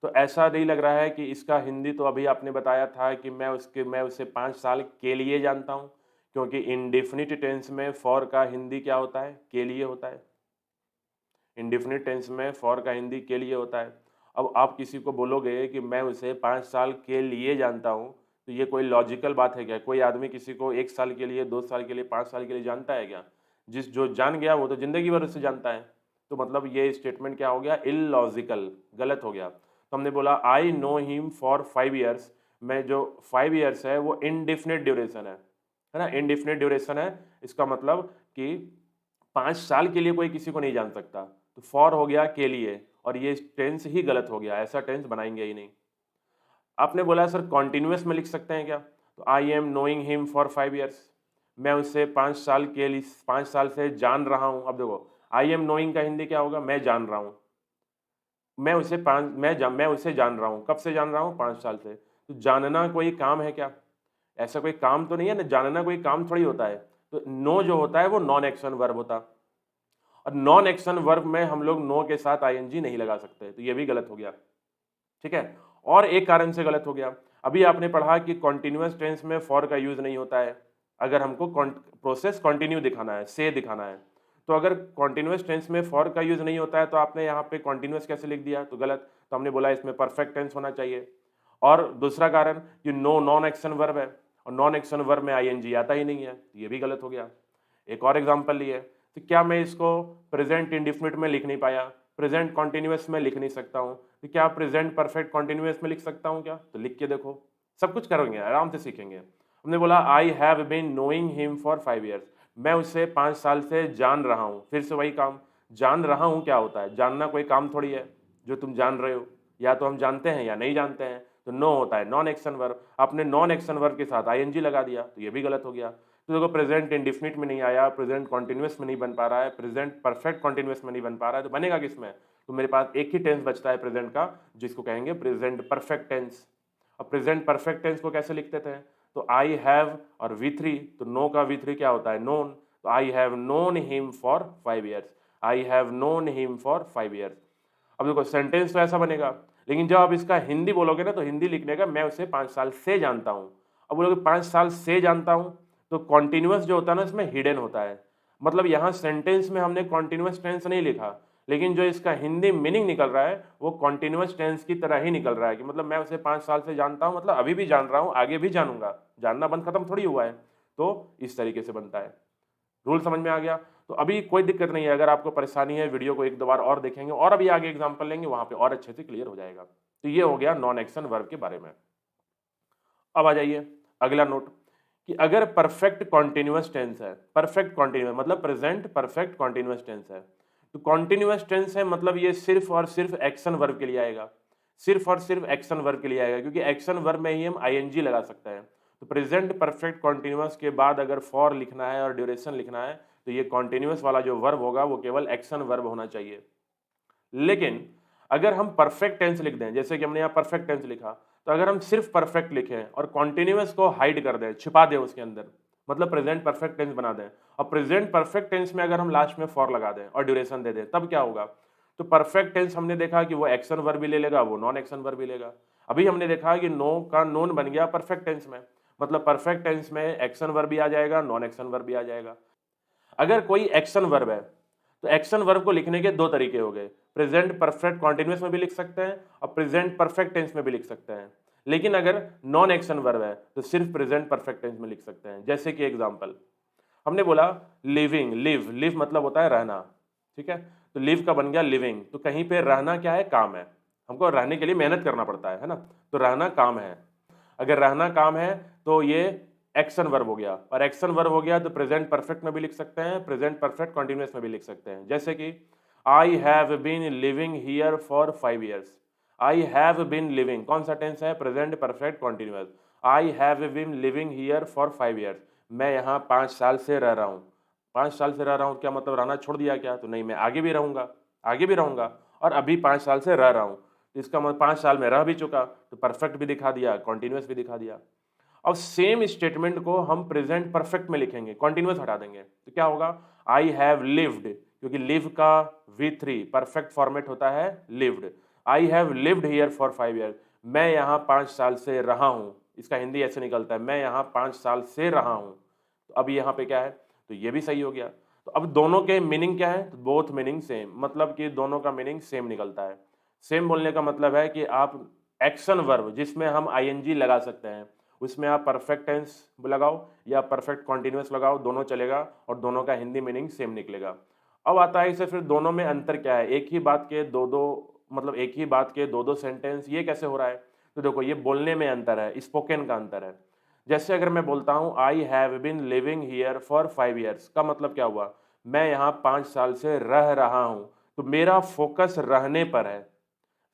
तो ऐसा नहीं लग रहा है कि इसका हिंदी, तो अभी आपने बताया था कि मैं उसे 5 साल के लिए जानता हूँ, क्योंकि इंडेफिनिट टेंस में फॉर का हिंदी क्या होता है, के लिए होता है, इंडेफिनिट टेंस में फॉर का हिंदी के लिए होता है। अब आप किसी को बोलोगे कि मैं उसे 5 साल के लिए जानता हूँ, तो ये कोई लॉजिकल बात है क्या, कोई आदमी किसी को 1 साल के लिए, 2 साल के लिए, 5 साल के लिए जानता है क्या, जो जान गया वो तो जिंदगी भर उसे जानता है। तो मतलब ये स्टेटमेंट क्या हो गया, इलॉजिकल, गलत हो गया। तो हमने बोला I know him for 5 years, में जो 5 ईयर्स है वो इनडिफिनिट ड्यूरेशन है ना, इनडिफिनिट ड्यूरेशन है, इसका मतलब कि 5 साल के लिए कोई किसी को नहीं जान सकता, तो फॉर हो गया के लिए, और ये टेंस ही गलत हो गया, ऐसा टेंस बनाएंगे ही नहीं। आपने बोला सर कॉन्टिन्यूअस में लिख सकते हैं क्या, तो I am knowing him for 5 years, मैं उसे 5 साल के लिए, 5 साल से जान रहा हूं। अब देखो, आई एम नोइंग का हिंदी क्या होगा, मैं जान रहा हूं, मैं उसे जान रहा हूं, कब से जान रहा हूं, 5 साल से। तो जानना कोई काम है क्या, ऐसा कोई काम तो नहीं है ना, जानना कोई काम थोड़ी होता है। तो नो जो होता है वो नॉन एक्शन वर्ब होता, और नॉन एक्शन वर्ब में हम लोग नो के साथ आईएनजी नहीं लगा सकते, तो ये भी गलत हो गया, ठीक है। और एक कारण से गलत हो गया, अभी आपने पढ़ा कि कॉन्टिन्यूअस टेंस में फॉर का यूज नहीं होता है, अगर हमको प्रोसेस कंटिन्यू दिखाना है, से दिखाना है। तो अगर कॉन्टिन्यूअस टेंस में फॉर का यूज नहीं होता है, तो आपने यहाँ पे कॉन्टिन्यूअस कैसे लिख दिया, तो गलत। तो हमने बोला इसमें परफेक्ट टेंस होना चाहिए। और दूसरा कारण कि नो नॉन एक्शन वर्ब है, और नॉन एक्शन वर्ब में आईएनजी आता ही नहीं है, तो ये भी गलत हो गया। एक और एग्जांपल लिए, तो क्या मैं इसको प्रेजेंट इंडिफिनिट में लिख नहीं पाया, प्रेजेंट कॉन्टिन्यूअस में लिख नहीं सकता हूँ, तो क्या प्रेजेंट परफेक्ट कॉन्टिन्यूअस में लिख सकता हूँ क्या, तो लिख के देखो, सब कुछ करेंगे, आराम से सीखेंगे। हमने बोला I have been knowing him for 5 years, मैं उसे 5 साल से जान रहा हूँ, फिर से वही काम, जान रहा हूँ क्या होता है, जानना कोई काम थोड़ी है जो तुम जान रहे हो, या तो हम जानते हैं या नहीं जानते हैं। तो नो होता है नॉन एक्शन वर्ब, आपने नॉन एक्शन वर्ब के साथ आईएनजी लगा दिया, तो ये भी गलत हो गया। तो देखो, प्रेजेंट इंडिफिनिट में नहीं आया, प्रेजेंट कॉन्टिन्यूअस में नहीं बन पा रहा है, प्रेजेंट परफेक्ट कॉन्टिन्यूअस में नहीं बन पा रहा है, तो बनेगा किसमें, तो मेरे पास एक ही टेंस बचता है प्रेजेंट का, जिसको कहेंगे प्रेजेंट परफेक्ट टेंस। अब प्रेजेंट परफेक्ट टेंस को कैसे लिखते थे, तो आई हैव और V3, तो नो का V3 क्या होता है, नोन, तो I have known him for 5 years, I have known him for 5 years. अब देखो, सेंटेंस तो ऐसा बनेगा, लेकिन जब आप इसका हिंदी बोलोगे ना, तो हिंदी लिखने का मैं उसे 5 साल से जानता हूं। अब बोलोगे 5 साल से जानता हूं, तो कॉन्टिन्यूअस जो होता है ना, इसमें हिडन होता है, मतलब यहां सेंटेंस में हमने कॉन्टिन्यूअस टेंस नहीं लिखा, लेकिन जो इसका हिंदी मीनिंग निकल रहा है वो कॉन्टिन्यूअस टेंस की तरह ही निकल रहा है, कि मतलब मैं उसे 5 साल से जानता हूं, मतलब अभी भी जान रहा हूं, आगे भी जानूंगा, जानना बंद खत्म थोड़ी हुआ है। तो इस तरीके से बनता है। रूल समझ में आ गया, तो अभी कोई दिक्कत नहीं है, अगर आपको परेशानी है वीडियो को एक दो बार और देखेंगे, और अभी आगे एग्जांपल लेंगे, वहां पे और अच्छे से क्लियर हो जाएगा। तो ये हो गया नॉन एक्शन वर्ब के बारे में। अब आ जाइए अगला नोट कि अगर परफेक्ट कॉन्टिन्यूअस टेंस है, परफेक्ट कॉन्टिन्यूअस मतलब प्रेजेंट परफेक्ट कॉन्टिन्यूअस टेंस है, तो कॉन्टिन्यूअस टेंस है मतलब ये सिर्फ और सिर्फ एक्शन वर्ब के लिए आएगा, सिर्फ और सिर्फ एक्शन वर्ब के लिए आएगा, क्योंकि एक्शन वर्ब में ही हम आईएनजी लगा सकते हैं। तो प्रेजेंट परफेक्ट कॉन्टिन्यूअस के बाद अगर फॉर लिखना है और ड्यूरेशन लिखना है तो ये कॉन्टिन्यूअस वाला जो वर्ब होगा वो केवल एक्शन वर्ब होना चाहिए। लेकिन अगर हम परफेक्ट टेंस लिख दें, जैसे कि हमने यहाँ परफेक्ट टेंस लिखा, तो अगर हम सिर्फ परफेक्ट लिखें और कॉन्टिन्यूअस को हाइड कर दें, छिपा दें उसके अंदर, मतलब प्रेजेंट परफेक्ट टेंस बना दें, और प्रेजेंट परफेक्ट टेंस में अगर हम लास्ट में फॉर लगा दें और ड्यूरेशन दे दें, तब क्या होगा? तो परफेक्ट टेंस हमने देखा कि वो एक्शन वर्ब भी ले लेगा, वो नॉन एक्शन वर्ब भी लेगा। अभी हमने देखा कि नो का नोन बन गया परफेक्ट टेंस में, मतलब परफेक्ट टेंस में एक्शन वर्ब भी आ जाएगा, नॉन एक्शन वर्ब भी आ जाएगा। अगर कोई एक्शन वर्ब है तो एक्शन वर्ब को लिखने के दो तरीके हो गए, प्रेजेंट परफेक्ट कॉन्टिन्यूअस में भी लिख सकते हैं और प्रेजेंट परफेक्ट टेंस में भी लिख सकते हैं। लेकिन अगर नॉन एक्शन वर्ब है तो सिर्फ प्रेजेंट परफेक्ट टेंस में लिख सकते हैं। जैसे कि एग्जांपल हमने बोला लिविंग, लिव, लिव मतलब होता है रहना, ठीक है, तो लिव का बन गया लिविंग, तो कहीं पे रहना क्या है? काम है, हमको रहने के लिए मेहनत करना पड़ता है ना, तो रहना काम है। अगर रहना काम है तो ये एक्शन वर्ब हो गया, और एक्शन वर्ब हो गया तो प्रेजेंट परफेक्ट में भी लिख सकते हैं, प्रेजेंट परफेक्ट कॉन्टिन्यूअस में भी लिख सकते हैं। जैसे कि I have been living here for 5 years. I have been living कौन सा टेंस है? Present perfect continuous. I have been living here for 5 years, मैं यहाँ 5 साल से रह रहा हूँ। 5 साल से रह रहा हूँ क्या मतलब रहना छोड़ दिया क्या? तो नहीं, मैं आगे भी रहूंगा, आगे भी रहूंगा, और अभी 5 साल से रह रहा हूँ, तो इसका मतलब 5 साल में रह भी चुका, तो परफेक्ट भी दिखा दिया, कॉन्टिन्यूअस भी दिखा दिया। अब सेम स्टेटमेंट को हम प्रेजेंट परफेक्ट में लिखेंगे, कॉन्टिन्यूअस हटा देंगे, तो क्या होगा? आई हैव लिव्ड, क्योंकि लिव का V3 परफेक्ट फॉर्मेट होता है lived. I have lived here for 5 year, मैं यहाँ 5 साल से रहा हूँ, इसका हिंदी ऐसे निकलता है, मैं यहाँ 5 साल से रहा हूँ। तो अब यहाँ पे क्या है? तो ये भी सही हो गया। तो अब दोनों के मीनिंग क्या है? तो बोथ मीनिंग सेम, मतलब कि दोनों का मीनिंग सेम निकलता है। सेम बोलने का मतलब है कि आप एक्शन वर्ब जिसमें हम आईएनजी लगा सकते हैं उसमें आप परफेक्ट टेंस लगाओ या परफेक्ट कॉन्टिन्यूअस लगाओ, दोनों चलेगा और दोनों का हिंदी मीनिंग सेम निकलेगा। अब आता है इसे फिर दोनों में अंतर क्या है? एक ही बात के दो दो मतलब एक ही बात के दो दो सेंटेंस, ये कैसे हो रहा है? तो देखो ये बोलने में अंतर है, स्पोकन का अंतर है। जैसे अगर मैं बोलता हूँ I have been living here for 5 years, का मतलब क्या हुआ? मैं यहाँ 5 साल से रह रहा हूँ, तो मेरा फोकस रहने पर है,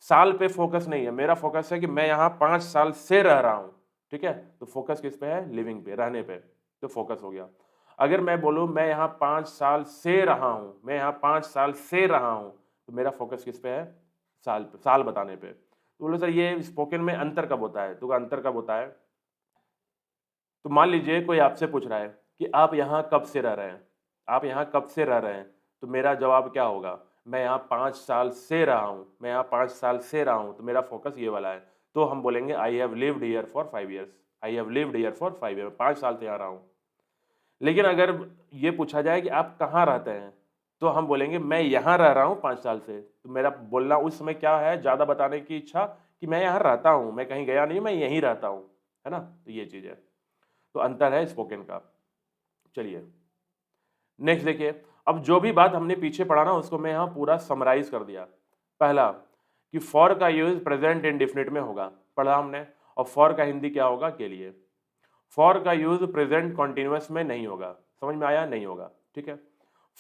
साल पे फोकस नहीं है, मेरा फोकस है कि मैं यहाँ 5 साल से रह रहा हूँ, ठीक है, तो फोकस किस पे है? लिविंग पे, रहने पे, तो फोकस हो गया। अगर मैं बोलूँ मैं यहाँ 5 साल से रहा हूँ, मैं यहाँ 5 साल से रहा हूँ, तो मेरा फोकस किस पे है? साल पे, साल बताने पे। तो बोलो सर ये स्पोकन में अंतर कब होता है? तो अंतर कब होता है? तो मान लीजिए कोई आपसे पूछ रहा है कि आप यहाँ कब से रह रहे हैं, आप यहाँ कब से रह रहे हैं, तो मेरा जवाब क्या होगा? मैं यहाँ 5 साल से रहा हूँ, मैं यहाँ 5 साल से रहा हूँ, तो मेरा फोकस ये वाला है, तो हम बोलेंगे I have lived here for 5 years. I have lived here for 5 year, 5 साल से यहाँ रहा हूँ। लेकिन अगर ये पूछा जाए कि आप कहाँ रहते हैं, तो हम बोलेंगे मैं यहाँ रह रहा हूँ 5 साल से, तो मेरा बोलना उस समय क्या है? ज़्यादा बताने की इच्छा कि मैं यहाँ रहता हूँ, मैं कहीं गया नहीं, मैं यहीं रहता हूँ, है ना, तो ये चीज़ है, तो अंतर है स्पोकन का। चलिए नेक्स्ट देखिए, अब जो भी बात हमने पीछे पढ़ा ना उसको मैं यहाँ पूरा समराइज कर दिया। पहला कि फॉर का यूज प्रेजेंट इंडेफिनिट में होगा, पढ़ा हमने, और फॉर का हिंदी क्या होगा? के लिए। फॉर का यूज प्रेजेंट कॉन्टिन्यूअस में नहीं होगा, समझ में आया? नहीं होगा, ठीक है।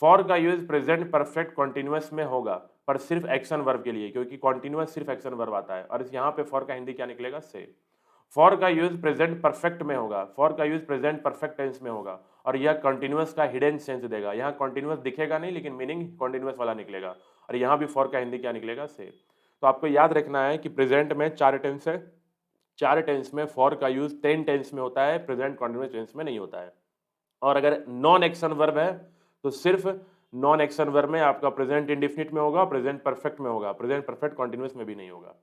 फॉर का यूज प्रेजेंट परफेक्ट कॉन्टिन्यूअस में होगा पर सिर्फ एक्शन वर्ब के लिए, क्योंकि कॉन्टिन्यूअस सिर्फ एक्शन वर्ब आता है, और यहाँ पे फॉर का हिंदी क्या निकलेगा? से। फॉर का यूज प्रेजेंट परफेक्ट में होगा, फॉर का यूज प्रेजेंट परफेक्ट टेंस में होगा, और यह कंटिन्यूअस का हिडन सेंस देगा, यहाँ कंटिन्यूअस दिखेगा नहीं लेकिन मीनिंग कंटिन्यूअस वाला निकलेगा, और यहाँ भी फॉर का हिंदी क्या निकलेगा? से। तो आपको याद रखना है कि प्रेजेंट में 4 टेंस है, 4 टेंस में फॉर का यूज 10 टेंस में होता है, प्रेजेंट कंटिन्यूअस टेंस में नहीं होता है। और अगर नॉन एक्शन वर्ब है तो सिर्फ नॉन एक्शन वर्ब में आपका प्रेजेंट इंडेफिनिट में होगा, प्रेजेंट परफेक्ट में होगा, प्रेजेंट परफेक्ट कंटिन्यूअस में भी नहीं होगा,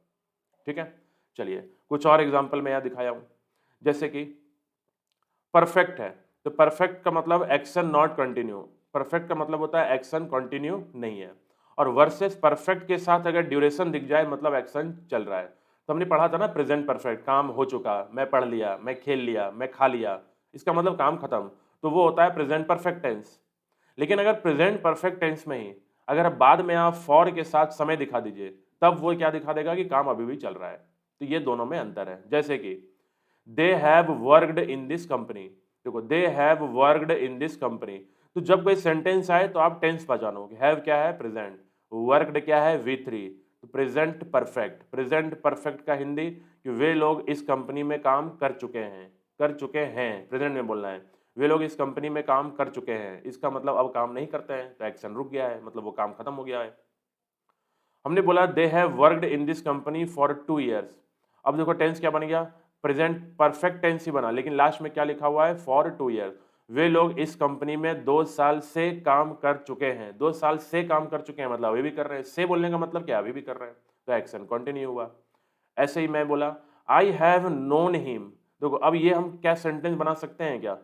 ठीक है। चलिए कुछ और एग्जांपल मैं यहाँ दिखाया हूँ, जैसे कि परफेक्ट है, तो परफेक्ट का मतलब एक्शन नॉट कंटिन्यू, परफेक्ट का मतलब होता है एक्शन कंटिन्यू नहीं है, और वर्सेस परफेक्ट के साथ अगर ड्यूरेशन दिख जाए मतलब एक्शन चल रहा है। तो हमने पढ़ा था ना प्रेजेंट परफेक्ट, काम हो चुका, मैं पढ़ लिया, मैं खेल लिया, मैं खा लिया, इसका मतलब काम खत्म, तो वो होता है प्रेजेंट परफेक्ट टेंस। लेकिन अगर प्रेजेंट परफेक्ट टेंस में ही अगर बाद में आप फॉर के साथ समय दिखा दीजिए, तब वो क्या दिखा देगा? कि काम अभी भी चल रहा है। तो ये दोनों में अंतर है। जैसे कि they have worked in this company. देखो they have worked in this company, तो जब कोई सेंटेंस आए तो आप टेंस पहचानो। हैव क्या है? प्रेजेंट। वर्कड क्या है? V3। तो प्रेजेंट परफेक्ट। प्रेजेंट परफेक्ट का हिंदी कि वे लोग इस कंपनी में काम कर चुके हैं। कर चुके हैं, प्रेजेंट में बोलना है। वे लोग इस कंपनी में काम कर चुके हैं, इसका मतलब अब काम नहीं करते हैं, तो एक्शन रुक गया है, मतलब वो काम खत्म हो गया है। हमने बोला they have worked in this company for 2 years। अब देखो टेंस क्या बन गया? प्रेजेंट परफेक्ट टेंस ही बना, लेकिन लास्ट में क्या लिखा हुआ है? For 2 years। वे लोग इस कंपनी में 2 साल से काम कर चुके हैं। 2 साल से काम कर चुके हैं मतलब अभी भी कर रहे हैं। से बोलने का मतलब क्या? अभी भी कर रहे हैं, तो एक्शन कंटिन्यू हुआ। ऐसे ही मैं बोला आई हैव नोन हिम। देखो अब ये हम क्या सेंटेंस बना सकते हैं क्या?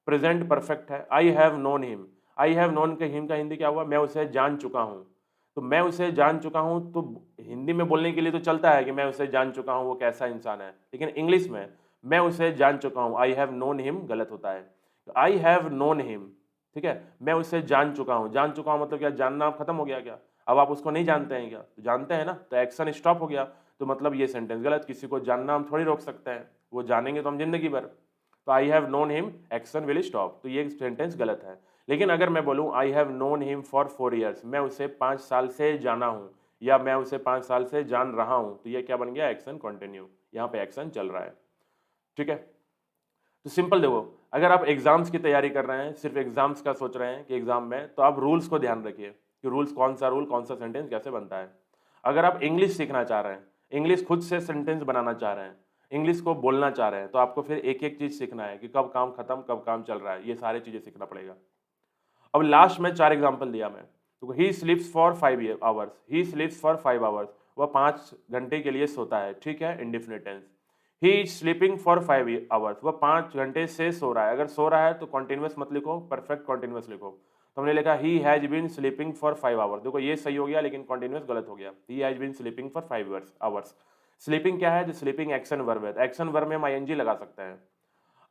प्रेजेंट परफेक्ट है, I have known him. I have known का हिम का हिंदी क्या हुआ? मैं उसे जान चुका हूँ। तो मैं उसे जान चुका हूँ, तो हिंदी में बोलने के लिए तो चलता है कि मैं उसे जान चुका हूँ, वो कैसा इंसान है, लेकिन इंग्लिश में मैं उसे जान चुका हूँ, आई हैव नोन हिम गलत होता है। तो आई हैव नोन हिम, ठीक है, मैं उसे जान चुका हूँ। जान चुका हूँ मतलब क्या? जानना अब खत्म हो गया क्या? अब आप उसको नहीं जानते हैं क्या? तो जानते हैं ना, तो एक्शन स्टॉप हो गया। तो मतलब ये सेंटेंस गलत। किसी को जानना हम थोड़ी रोक सकते हैं, वो जानेंगे तो हम जिंदगी भर। तो I have known him, action will stop, तो ये सेंटेंस गलत है। लेकिन अगर मैं बोलूं I have known him for 4 years, मैं उसे 5 साल से जाना हूं, या मैं उसे 5 साल से जान रहा हूं, तो ये क्या बन गया? Action continue. यहाँ पे एक्शन चल रहा है, ठीक है। तो सिंपल देखो, अगर आप एग्जाम्स की तैयारी कर रहे हैं, सिर्फ एग्जाम्स का सोच रहे हैं कि एग्जाम में, तो आप रूल्स को ध्यान रखिए कि रूल्स, कौन सा रूल कौन सा सेंटेंस कैसे बनता है। अगर आप इंग्लिश सीखना चाह रहे हैं, इंग्लिश खुद से सेंटेंस बनाना चाह रहे हैं, इंग्लिश को बोलना चाह रहे हैं, तो आपको फिर एक एक चीज सीखना है कि कब काम खत्म, कब काम चल रहा है, ये सारी चीजें सीखना पड़ेगा। अब लास्ट में 4 एग्जाम्पल दिया मैं, तो he sleeps for 5 hours, he sleeps for 5 hours, वह 5 घंटे के लिए सोता है, ठीक है, indefinite tense. He is sleeping for 5 hours, वह 5 घंटे से सो रहा है। अगर सो रहा है तो कॉन्टिन्यूस मत लिखो, परफेक्ट कॉन्टिन्यूस लिखो। तो हमने लिखा he has been sleeping for 5 hours, देखो ये सही हो गया, लेकिन कॉन्टिन्यूस गलत हो गया। He has been sleeping for 5 hours। Sleeping क्या है? जो स्लीपिंग एक्शन वर्ब है, एक्शन वर्ब में हम आईएनजी लगा सकते हैं।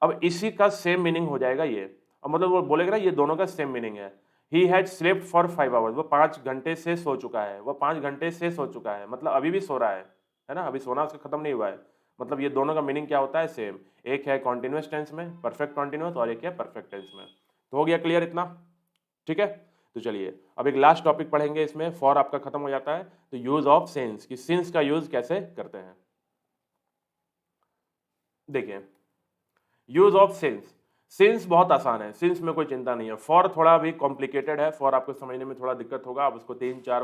अब इसी का सेम मीनिंग हो जाएगा ये। अब मतलब वो बोलेगा ना ये दोनों का सेम मीनिंग है। He had slept for 5 hours, वो 5 घंटे से सो चुका है, वो 5 घंटे से सो चुका है, मतलब अभी भी सो रहा है ना, अभी सोना उसका खत्म नहीं हुआ है। मतलब ये दोनों का मीनिंग क्या होता है? सेम। एक है कॉन्टिन्यूस टेंस में, परफेक्ट कॉन्टिन्यूस, और एक है परफेक्ट टेंस में। तो हो गया क्लियर इतना, ठीक है। तो चलिए अब एक लास्ट टॉपिक पढ़ेंगे, इसमें फॉर आपका खत्म हो जाता है। तो यूज ऑफ सिंस, कि सिंस का यूज कैसे करते हैं। देखिए यूज ऑफ सिंस, सिंस बहुत आसान है, सिंस में कोई चिंता नहीं है। फॉर थोड़ा भी कॉम्प्लिकेटेड है, फॉर आपको समझने में थोड़ा दिक्कत होगा, आप उसको 3 4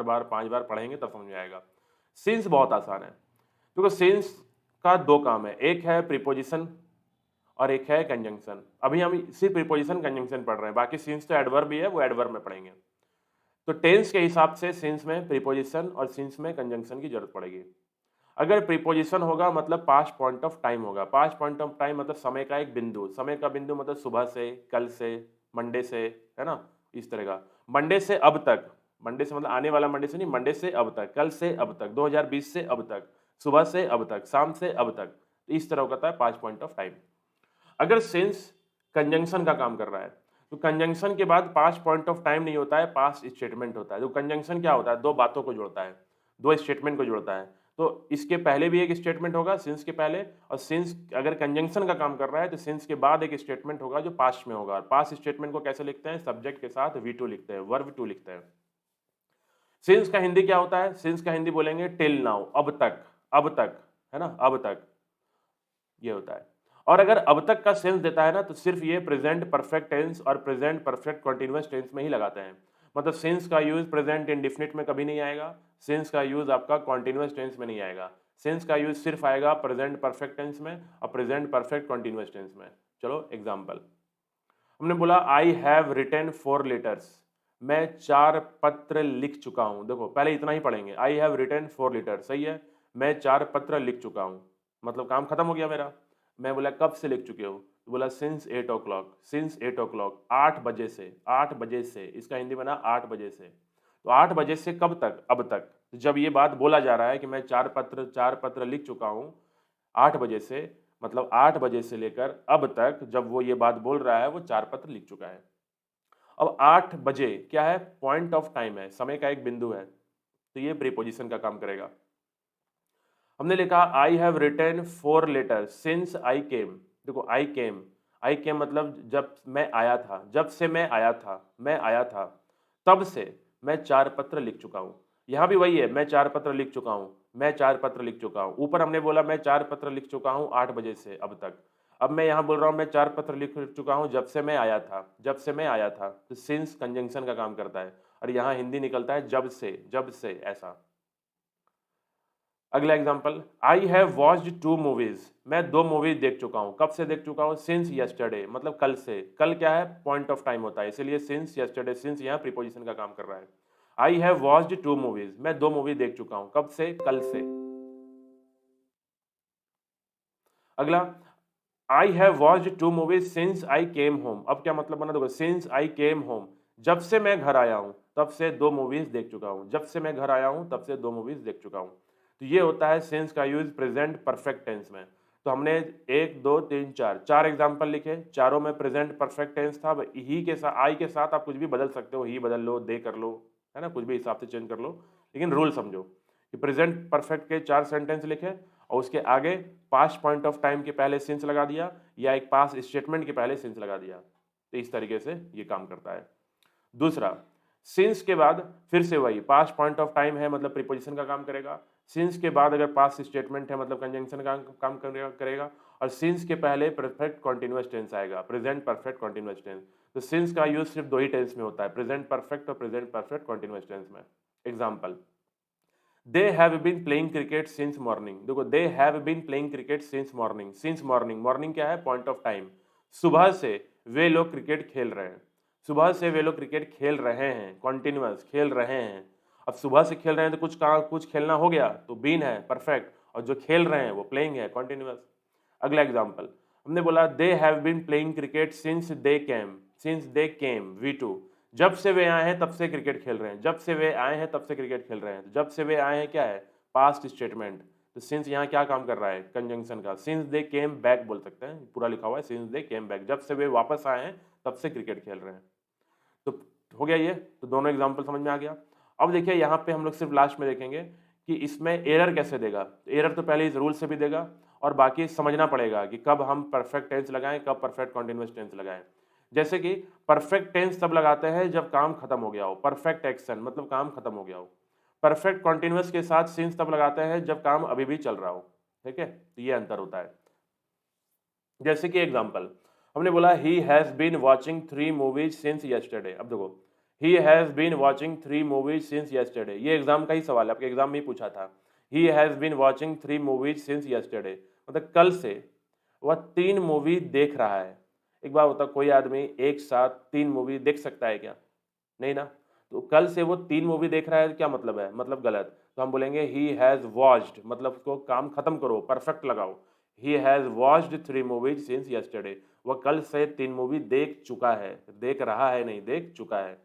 बार 5 बार पढ़ेंगे तब समझ में आएगा। सिंस बहुत आसान है, क्योंकि सिंस का 2 काम है, एक है प्रीपोजिशन और एक है कंजंक्शन। अभी हम सिर्फ प्रीपोजिशन कंजंक्शन पढ़ रहे हैं, बाकी सिंस तो एडवर्ब भी है, वो एडवर्ब में पढ़ेंगे। तो टेंस के हिसाब से सिंस में प्रीपोजिशन और सिंस में कंजंक्शन की जरूरत पड़ेगी। अगर प्रीपोजिशन होगा मतलब पास्ट पॉइंट ऑफ टाइम होगा। पास्ट पॉइंट ऑफ टाइम मतलब समय का एक बिंदु, समय का बिंदु मतलब सुबह से, कल से, मंडे से, है ना, इस तरह का। मंडे से अब तक, मंडे से मतलब आने वाला मंडे से नहीं, मंडे से अब तक, कल से अब तक, 2020 से अब तक, सुबह से अब तक, शाम से अब तक, इस तरह का होता है पास्ट पॉइंट ऑफ टाइम। अगर सिंस कंजंक्शन का काम कर रहा है, तो कंजंक्शन के बाद पास्ट पॉइंट ऑफ टाइम नहीं होता है, पास्ट स्टेटमेंट होता है। तो कंजंक्शन क्या होता है? दो बातों को जोड़ता है, दो स्टेटमेंट को जोड़ता है। तो इसके पहले भी एक स्टेटमेंट होगा सिंस के पहले, और सिंस अगर कंजंक्शन का काम कर रहा है तो सिंस के बाद एक स्टेटमेंट होगा जो पास्ट में होगा। पास्ट स्टेटमेंट को कैसे लिखते हैं? सब्जेक्ट के साथ V2 लिखते हैं, वर्ब टू लिखते हैं। सिंस का हिंदी क्या होता है? सिंस का हिंदी बोलेंगे टिल नाउ, अब तक, अब तक, है ना, अब तक, ये होता है। और अगर अब तक का सेंस देता है ना, तो सिर्फ ये प्रेजेंट परफेक्ट टेंस और प्रेजेंट परफेक्ट कंटीन्यूअस टेंस में ही लगाते हैं। मतलब सेंस का यूज प्रेजेंट इंडेफिनिट में कभी नहीं आएगा, सेंस का यूज आपका कंटीन्यूअस टेंस में नहीं आएगा। सेंस का यूज सिर्फ आएगा प्रेजेंट परफेक्ट टेंस में और प्रेजेंट परफेक्ट कंटीन्यूअस टेंस में। चलो एग्जांपल, हमने बोला आई हैव रिटन 4 लेटर्स, मैं 4 पत्र लिख चुका हूं। देखो पहले इतना ही पढ़ेंगे, आई हैव रिटन 4 लेटर्स, सही है, मैं 4 पत्र लिख चुका हूं, मतलब काम खत्म हो गया मेरा। मैं बोला कब से लिख चुके हो? तो बोला सिंस 8 o'clock, सिंस 8 o'clock, 8 बजे से, 8 बजे से, इसका हिंदी बना 8 बजे से। तो 8 बजे से कब तक? अब तक। जब ये बात बोला जा रहा है कि मैं 4 पत्र लिख चुका हूं 8 बजे से, मतलब 8 बजे से लेकर अब तक जब वो ये बात बोल रहा है वो 4 पत्र लिख चुका है। अब 8 बजे क्या है? पॉइंट ऑफ टाइम है, समय का एक बिंदु है, तो ये प्रीपोजिशन का काम करेगा। हमने लिखा I have written 4 letters since I came. देखो आई केम मतलब जब मैं आया था, जब से मैं आया था, मैं आया था, तब से मैं 4 पत्र लिख चुका हूँ। यहाँ भी वही है, मैं 4 पत्र लिख चुका हूँ, मैं 4 पत्र लिख चुका हूँ। ऊपर हमने बोला मैं 4 पत्र लिख चुका हूँ 8 बजे से अब तक। अब मैं यहाँ बोल रहा हूँ मैं 4 पत्र लिख चुका हूँ जब से मैं आया था, जब से मैं आया था। तो सिंस कंजंक्शन का काम करता है और यहाँ हिंदी निकलता है जब से ऐसा। अगला example, I have watched 2 movies. मैं 2 मूवीज देख चुका हूँ। कब से देख चुका हूँ? सिंस यस्टरडे, मतलब कल से। कल क्या है? पॉइंट ऑफ टाइम होता है, इसीलिए सिंस यस्टरडे, सिंस यहाँ प्रीपोजिशन का काम कर रहा है। आई हैव वॉच्ड 2 मूवीज, मैं 2 मूवी देख चुका हूँ। कब से? कल से। अगला, I have watched 2 movies since I came home. अब क्या मतलब बना? देखो, सिंस आई केम होम, जब से मैं घर आया हूँ तब से 2 मूवीज देख चुका हूँ। जब से मैं घर आया हूँ तब से 2 मूवीज देख चुका हूँ। तो ये होता है सिंस का यूज प्रेजेंट परफेक्ट टेंस में। तो हमने 1 2 3 4 एग्जाम्पल लिखे, चारों में प्रेजेंट परफेक्ट टेंस था। ही के साथ, आई के साथ आप कुछ भी बदल सकते हो, ही बदल लो, दे कर लो, है ना, कुछ भी हिसाब से चेंज कर लो, लेकिन रूल समझो कि प्रेजेंट परफेक्ट के 4 सेंटेंस लिखे और उसके आगे पास्ट पॉइंट ऑफ टाइम के पहले सिंस लगा दिया या एक पास्ट स्टेटमेंट के पहले सिंस लगा दिया। तो इस तरीके से ये काम करता है। दूसरा, सिंस के बाद फिर से वही पास्ट पॉइंट ऑफ टाइम है, मतलब प्रीपोजिशन का काम करेगा। सिंस के बाद अगर पास्ट स्टेटमेंट है मतलब कंजंक्शन का काम करेगा। और सिंस के पहले परफेक्ट कॉन्टिन्यूअस टेंस आएगा, प्रेजेंट परफेक्ट कॉन्टिन्यूअस टेंस। तो सिंस का यूज सिर्फ 2 ही टेंस में होता है, प्रेजेंट परफेक्ट और प्रेजेंट परफेक्ट कॉन्टिन्यूअस टेंस में। Example, they have been playing cricket since morning. देखो, they have been playing cricket since morning. Since morning, morning क्या है? Point of time. सुबह से वे लोग क्रिकेट खेल रहे हैं। सुबह से वे लोग क्रिकेट खेल रहे हैं, कॉन्टिन्यूअस खेल रहे हैं। अब सुबह से खेल रहे हैं तो कुछ खेलना हो गया, तो बीन है परफेक्ट, और जो खेल रहे हैं वो प्लेइंग है, कॉन्टिन्यूअस। अगला एग्जाम्पल, हमने बोला they have been playing cricket since they came. Since they came, V2, जब से वे आए हैं तब से क्रिकेट खेल रहे हैं। जब से वे आए हैं तब से क्रिकेट खेल रहे हैं। तो जब से वे आए हैं क्या है? Past statement. तो सिंस यहाँ क्या काम कर रहा है? कंजंक्शन का। सिंस दे केम बैक बोल सकते हैं, पूरा लिखा हुआ है सिंस दे केम बैक, जब से वे वापस आए हैं तब से क्रिकेट खेल रहे हैं। तो हो गया ये, तो दोनों एग्जाम्पल समझ में आ गया। अब देखिए यहाँ पे हम लोग सिर्फ लास्ट में देखेंगे कि इसमें एरर कैसे देगा। एरर तो पहले इस रूल से भी देगा और बाकी समझना पड़ेगा कि कब हम परफेक्ट टेंस लगाएं, कब परफेक्ट कॉन्टिन्यूअस टेंस लगाएं। जैसे कि परफेक्ट टेंस तब लगाते हैं जब काम खत्म हो गया हो, परफेक्ट एक्शन मतलब काम खत्म हो गया हो। परफेक्ट कॉन्टिन्यूअस के साथ सिंस तब लगाते हैं जब काम अभी भी चल रहा हो। ठीक है, तो ये अंतर होता है। जैसे कि एग्जांपल, हमने बोला he has been watching 3 movies since yesterday. अब देखो, he has been watching 3 movies since yesterday, ये एग्जाम का ही सवाल है, आपके एग्जाम में ही पूछा था। He has been watching 3 movies since yesterday, मतलब कल से वह 3 मूवी देख रहा है। एक बार होता, कोई आदमी एक साथ 3 मूवी देख सकता है क्या? नहीं ना। तो कल से वो 3 मूवी देख रहा है, क्या मतलब है? मतलब गलत। तो हम बोलेंगे ही हैज वॉच्ड, मतलब उसको काम खत्म करो, परफेक्ट लगाओ। He has watched 3 movies since yesterday, वह कल से 3 मूवी देख चुका है, देख रहा है नहीं, देख चुका है।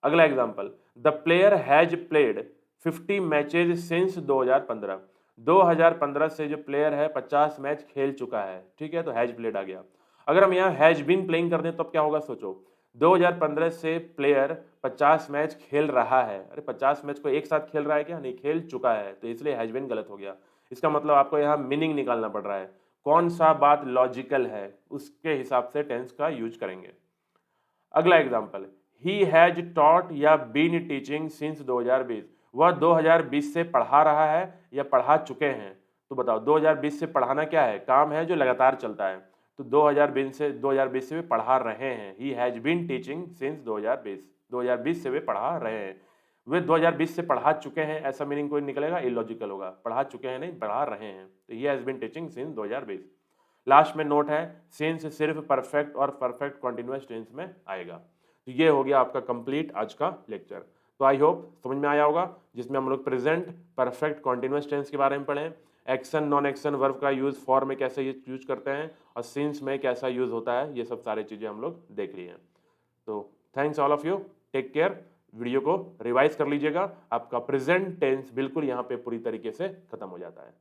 अगला example, the player has played 50 matches since 2015। 2015 से जो प्लेयर है 50 मैच खेल चुका है। ठीक है, तो हैज प्लेड आ गया। अगर हम यहाँ हैज बीन प्लेइंग कर दें तो अब क्या होगा? सोचो, 2015 से प्लेयर 50 मैच खेल रहा है। अरे 50 मैच को एक साथ खेल रहा है क्या? नहीं, खेल चुका है, तो इसलिए हैज बीन गलत हो गया। इसका मतलब आपको यहाँ मीनिंग निकालना पड़ रहा है, कौन सा बात लॉजिकल है, उसके हिसाब से टेंस का यूज करेंगे। अगला एग्जाम्पल, ही हैज टॉट या बीन टीचिंग सिंस 2020। वह 2020 से पढ़ा रहा है या पढ़ा चुके हैं। तो बताओ, 2020 से पढ़ाना क्या है? काम है जो लगातार चलता है। तो 2020 से वे पढ़ा रहे हैं। He has been teaching since 2020 से वे पढ़ा रहे हैं। वे 2020 से पढ़ा चुके हैं, ऐसा मीनिंग कोई निकलेगा? इलॉजिकल होगा। पढ़ा चुके हैं नहीं, पढ़ा रहे हैं। तो he has been teaching since 2020। Last में नोट है, सिंस सिर्फ परफेक्ट और परफेक्ट कॉन्टिन्यूअस टेंस में आएगा। तो ये हो गया आपका कंप्लीट आज का लेक्चर। तो आई होप समझ में आया होगा, जिसमें हम लोग प्रेजेंट परफेक्ट कॉन्टिन्यूअस टेंस के बारे में पढ़े, एक्शन नॉन एक्शन वर्ब का यूज फॉर में कैसे यूज करते हैं और सिंस में कैसा यूज होता है, ये सब सारी चीज़ें हम लोग देख लिए हैं। तो thanks all of you, take care. Video को रिवाइज कर लीजिएगा, आपका प्रेजेंट टेंस बिल्कुल यहाँ पे पूरी तरीके से खत्म हो जाता है।